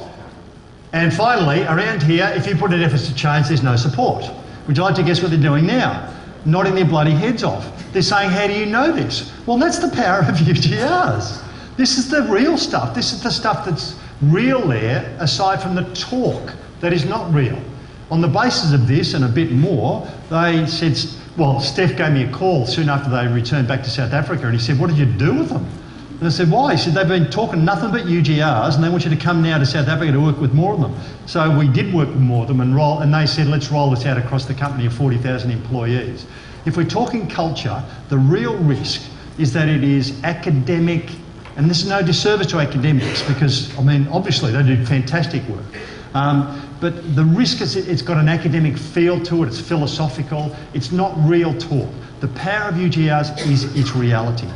And finally, around here, if you put in efforts to change, there's no support. Would you like to guess what they're doing now? Nodding their bloody heads off. They're saying, how do you know this? Well, that's the power of UGRs. This is the real stuff. This is the stuff that's real there, aside from the talk that is not real. On the basis of this and a bit more, they said, well, Steph gave me a call soon after they returned back to South Africa and he said, what did you do with them? And I said, why? He said, they've been talking nothing but UGRs and they want you to come now to South Africa to work with more of them. So we did work with more of them and they said, let's roll this out across the company of 40,000 employees. If we're talking culture, the real risk is that it is academic, and this is no disservice to academics because, I mean, obviously they do fantastic work. But the risk is it's got an academic feel to it, it's philosophical, it's not real talk. The power of UGRs is its reality.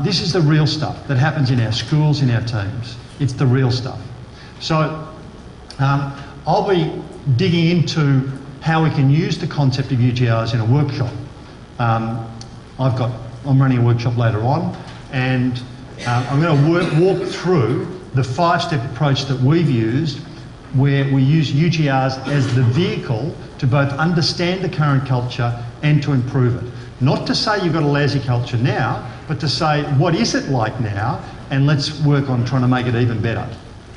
This is the real stuff that happens in our schools, in our teams. It's the real stuff. So I'll be digging into how we can use the concept of UGRs in a workshop. I'm running a workshop later on and I'm going to walk through the 5-step approach that we've used where we use UGRs as the vehicle to both understand the current culture and to improve it. Not to say you've got a lousy culture now, but to say what is it like now and let's work on trying to make it even better.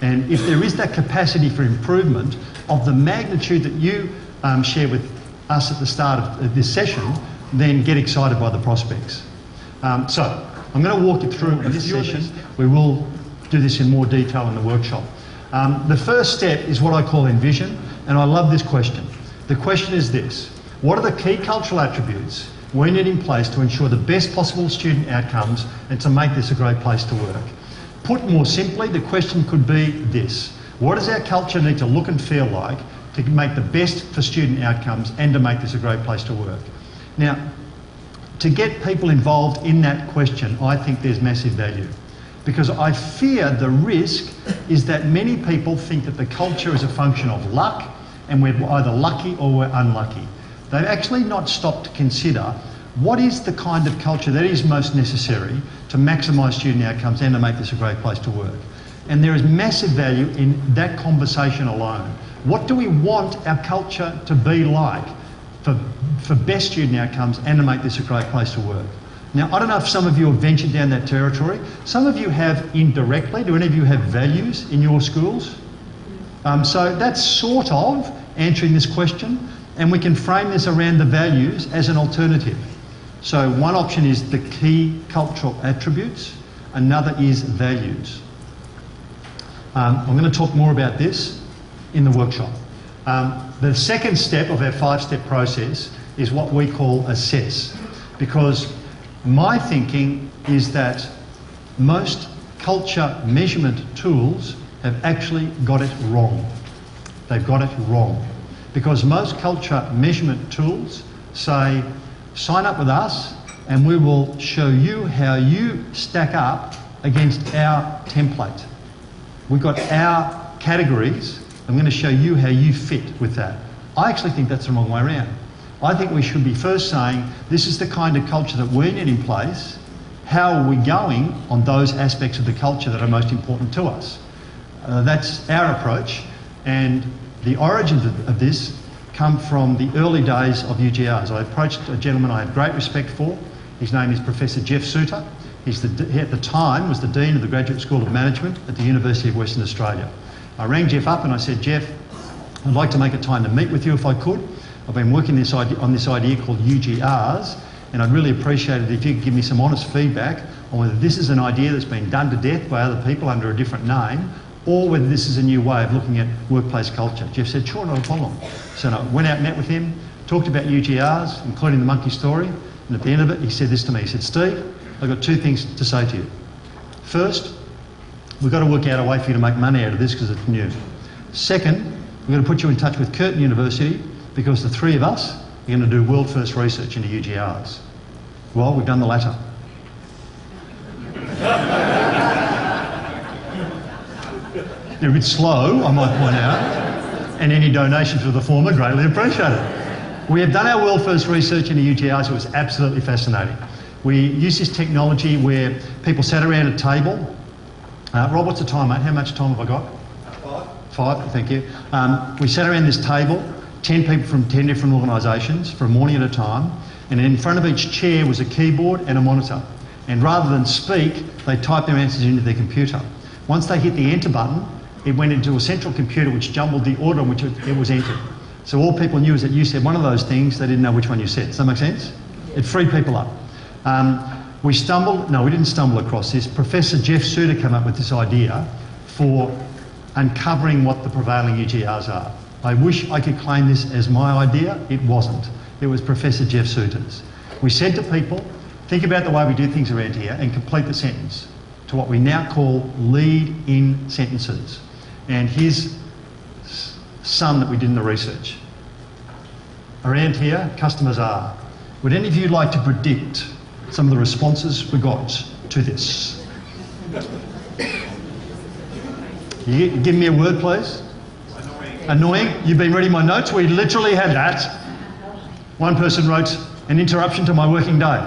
And if there is that capacity for improvement of the magnitude that you share with us at the start of this session, then get excited by the prospects. So I'm going to walk you through in this session. We will do this in more detail in the workshop. The first step is what I call envision, and I love this question. The question is this: what are the key cultural attributes we need in place to ensure the best possible student outcomes and to make this a great place to work? Put more simply, the question could be this: what does our culture need to look and feel like to make the best for student outcomes and to make this a great place to work? Now, to get people involved in that question, I think there's massive value. Because I fear the risk is that many people think that the culture is a function of luck and we're either lucky or we're unlucky. They've actually not stopped to consider what is the kind of culture that is most necessary to maximise student outcomes and to make this a great place to work. And there is massive value in that conversation alone. What do we want our culture to be like for best student outcomes and to make this a great place to work? Now, I don't know if some of you have ventured down that territory. Some of you have indirectly. Do any of you have values in your schools? So that's sort of answering this question, and we can frame this around the values as an alternative. So one option is the key cultural attributes, another is values. I'm going to talk more about this in the workshop. The second step of our 5-step process is what we call assess, because my thinking is that most culture measurement tools have actually got it wrong. They've got it wrong. Because most culture measurement tools say, sign up with us and we will show you how you stack up against our template. We've got our categories. I'm going to show you how you fit with that. I actually think that's the wrong way around. I think we should be first saying, this is the kind of culture that we need in place. How are we going on those aspects of the culture that are most important to us? That's our approach, and the origins of this come from the early days of UGRs. I approached a gentleman I have great respect for. His name is Professor Jeff Souter. He at the time was the Dean of the Graduate School of Management at the University of Western Australia. I rang Jeff up and I said, Jeff, I'd like to make a time to meet with you if I could. I've been working on this idea called UGRs, and I'd really appreciate it if you could give me some honest feedback on whether this is an idea that's been done to death by other people under a different name, or whether this is a new way of looking at workplace culture. Jeff said, sure, not a problem. So I went out and met with him, talked about UGRs, including the monkey story, and at the end of it, he said this to me. He said, Steve, I've got 2 things to say to you. First, we've got to work out a way for you to make money out of this because it's new. Second, we're going to put you in touch with Curtin University because the 3 of us are going to do world-first research into UGRs. Well, we've done the latter. They're a bit slow, I might point out, and any donations for the former greatly appreciated. We have done our world-first research into UGRs. It was absolutely fascinating. We used this technology where people sat around a table. Rob, what's the time, mate? How much time have I got? 5, thank you. We sat around this table, 10 people from 10 different organisations for a morning at a time, and in front of each chair was a keyboard and a monitor. And rather than speak, they typed their answers into their computer. Once they hit the enter button, it went into a central computer which jumbled the order in which it was entered. So all people knew is that you said one of those things, they didn't know which one you said. Does that make sense? It freed people up. We didn't stumble across this. Professor Jeff Souter came up with this idea for uncovering what the prevailing UGRs are. I wish I could claim this as my idea. It wasn't. It was Professor Jeff Souter's. We said to people, think about the way we do things around here and complete the sentence to what we now call lead-in sentences. And his son that we did in the research. Around here, customers are. Would any of you like to predict some of the responses we got to this? You give me a word, please. Annoying. You've been reading my notes. We literally had that. One person wrote, an interruption to my working day.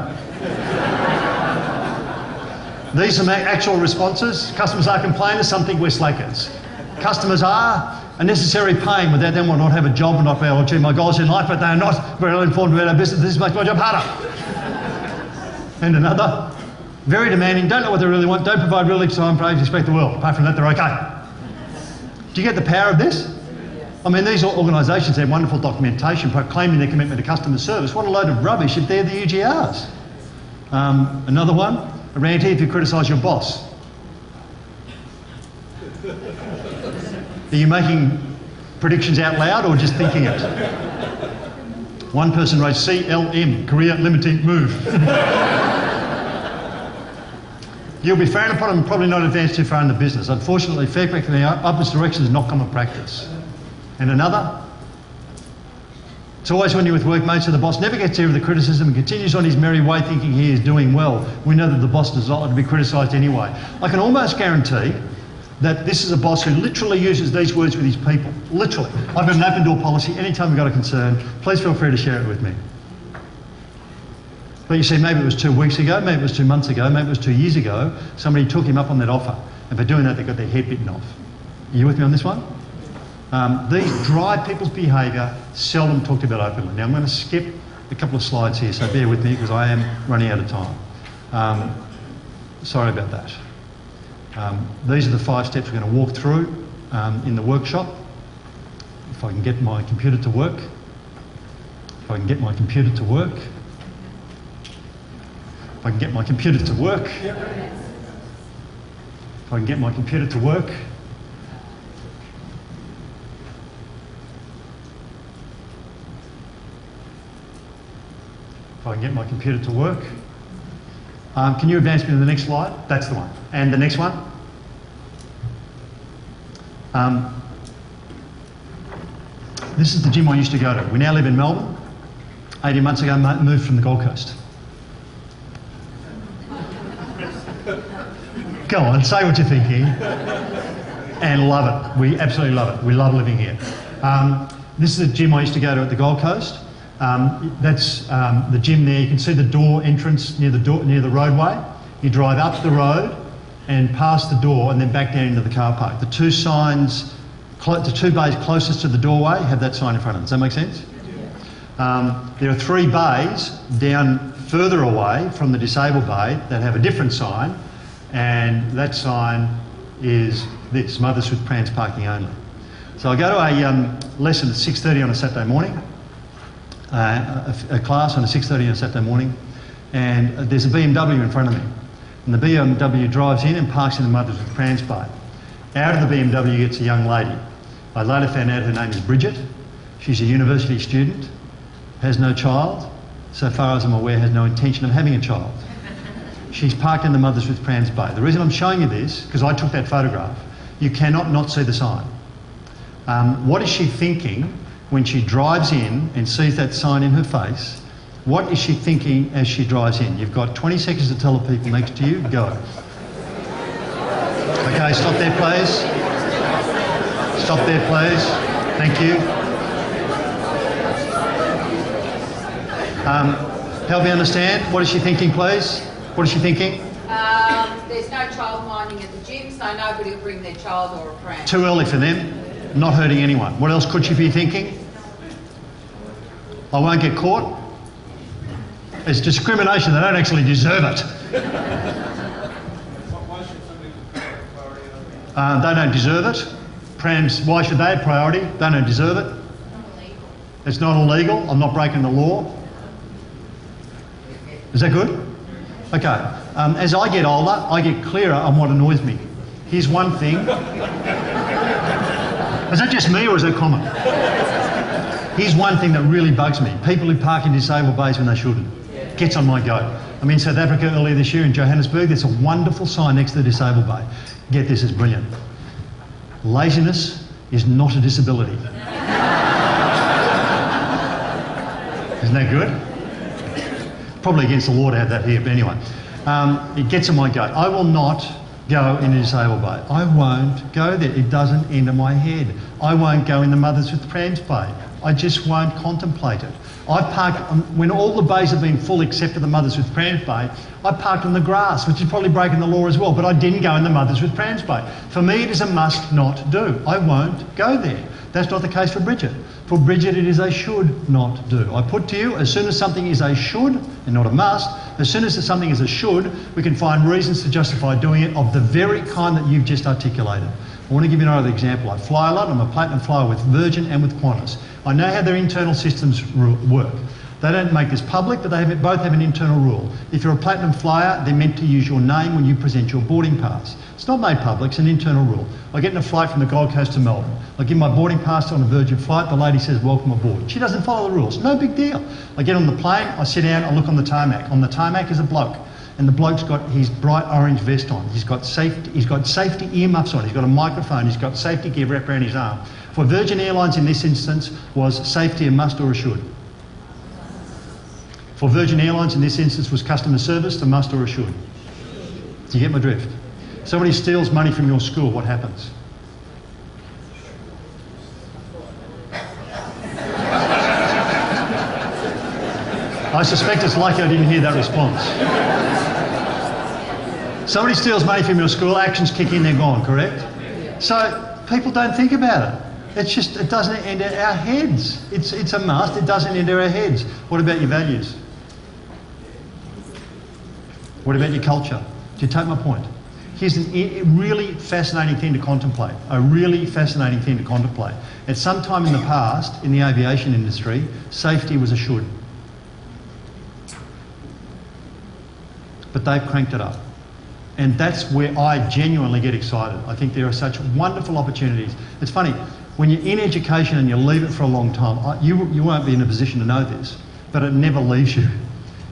These are my actual responses. Customers are complainers, some think we're slackers. Customers are a necessary pain. Without them, we'll not have a job and not be able to achieve my goals in life, but they are not very well informed about our business. This makes my job harder. And another, very demanding, don't know what they really want, don't provide real time praise, expect the world. Apart from that, they're okay. Do you get the power of this? I mean, these organisations have wonderful documentation proclaiming their commitment to customer service. What a load of rubbish if they're the UGRs. Another one, around here if you criticise your boss. Are you making predictions out loud or just thinking it? One person wrote CLM, career limiting move. You'll be frowned upon and probably not advance too far in the business. Unfortunately, feedback in the upwards direction is not common practice. And another, it's always when you're with workmates and the boss never gets to hear the criticism and continues on his merry way thinking he is doing well. We know that the boss does not like to be criticised anyway. I can almost guarantee that this is a boss who literally uses these words with his people. Literally. I've got an open door policy. Anytime we've got a concern, please feel free to share it with me. But you see, maybe it was 2 weeks ago, maybe it was 2 months ago, maybe it was 2 years ago, somebody took him up on that offer. And for doing that, they got their head bitten off. Are you with me on this one? These drive people's behaviour seldom talked about openly. Now, I'm going to skip a couple of slides here, so bear with me because I am running out of time. Sorry about that. These are the 5 steps we're going to walk through in the workshop. If I can get my computer to work. If I can get my computer to work. If I can get my computer to work. If I can get my computer to work. If I can get my computer to work. Can you advance me to the next slide? That's the one. And the next one. This is the gym I used to go to. We now live in Melbourne. 18 months ago, moved from the Gold Coast. Go on, say what you're thinking. And love it. We absolutely love it. We love living here. This is the gym I used to go to at the Gold Coast. That's the gym there. You can see the door entrance near the roadway. You drive up the road and past the door and then back down into the car park. The 2 signs, the 2 bays closest to the doorway have that sign in front of them. Does that make sense? There are 3 bays down further away from the disabled bay that have a different sign, and that sign is this: Mothers with Prams parking only. So I go to a lesson at 6:30 on a Saturday morning, a class on a 6:30 on a Saturday morning, and there's a BMW in front of me. And the BMW drives in and parks in the Mothers with Prams bay. Out of the BMW gets a young lady. I later found out her name is Bridget. She's a university student, has no child, so far as I'm aware has no intention of having a child. She's parked in the Mothers with Prams bay. The reason I'm showing you this, because I took that photograph, you cannot not see the sign. What is she thinking when she drives in and sees that sign in her face? What is she thinking as she drives in? You've got 20 seconds to tell the people next to you. Go. Okay, stop there, please. Stop there, please. Thank you. Help me understand. What is she thinking, please? What is she thinking?
There's no child minding at the gym, so nobody will bring their child or a pram.
Too early for them. Not hurting anyone. What else could she be thinking? I won't get caught. It's discrimination. They don't actually deserve it.
Why should somebody have priority over it?
They don't deserve it. Prams, why should they have priority? They don't deserve it. It's not illegal. I'm not breaking the law. Is that good? Okay. As I get older, I get clearer on what annoys me. Here's one thing. Is that just me or is that common? Here's one thing that really bugs me. People who park in disabled bays when they shouldn't. Gets on my goat. I'm in South Africa earlier this year in Johannesburg. There's a wonderful sign next to the disabled bay. Get this, it's brilliant. Laziness is not a disability. Isn't that good? Probably against the law to have that here, but anyway. It gets on my goat. I will not go in a disabled bay. I won't go there. It doesn't enter my head. I won't go in the Mothers with Prams bay. I just won't contemplate it. I've parked, when all the bays have been full except for the Mothers with Prams bay, I parked on the grass, which is probably breaking the law as well, but I didn't go in the Mothers with Prams bay. For me, it is a must not do. I won't go there. That's not the case for Bridget. For Bridget, it is a should not do. I put to you, as soon as something is a should and not a must, as soon as something is a should, we can find reasons to justify doing it of the very kind that you've just articulated. I want to give you another example. I fly a lot. I'm a platinum flyer with Virgin and with Qantas. I know how their internal systems work. They don't make this public, but they both have an internal rule. If you're a platinum flyer, they're meant to use your name when you present your boarding pass. It's not made public, it's an internal rule. I get in a flight from the Gold Coast to Melbourne. I give my boarding pass on a Virgin flight, the lady says, welcome aboard. She doesn't follow the rules, no big deal. I get on the plane, I sit down, I look on the tarmac. On the tarmac is a bloke, and the bloke's got his bright orange vest on. He's got safety earmuffs on, he's got a microphone, he's got safety gear wrapped around his arm. For Virgin Airlines in this instance, was safety a must or a should? For Virgin Airlines in this instance was customer service a must or a should? Do you get my drift? Somebody steals money from your school, what happens? I suspect it's lucky I didn't hear that response. Somebody steals money from your school, actions kick in, they're gone, correct? So people don't think about it. It's just, it doesn't enter our heads. It's a must, it doesn't enter our heads. What about your values? What about your culture? Do you take my point? Here's a really fascinating thing to contemplate. A really fascinating thing to contemplate. At some time in the past, in the aviation industry, safety was a should. But they've cranked it up. And that's where I genuinely get excited. I think there are such wonderful opportunities. It's funny, when you're in education and you leave it for a long time, you won't be in a position to know this, but it never leaves you.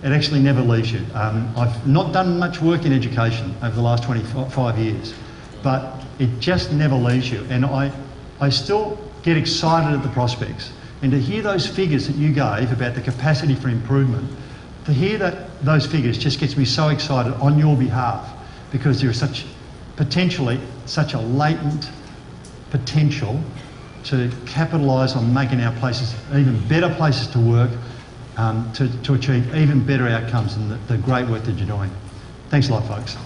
It actually never leaves you. I've not done much work in education over the last 25 years, but it just never leaves you. And I still get excited at the prospects. And to hear those figures that you gave about the capacity for improvement, to hear those figures just gets me so excited on your behalf, because there is potentially such a latent potential to capitalise on making our places even better places to work, to achieve even better outcomes in the great work that you're doing. Thanks a lot, folks.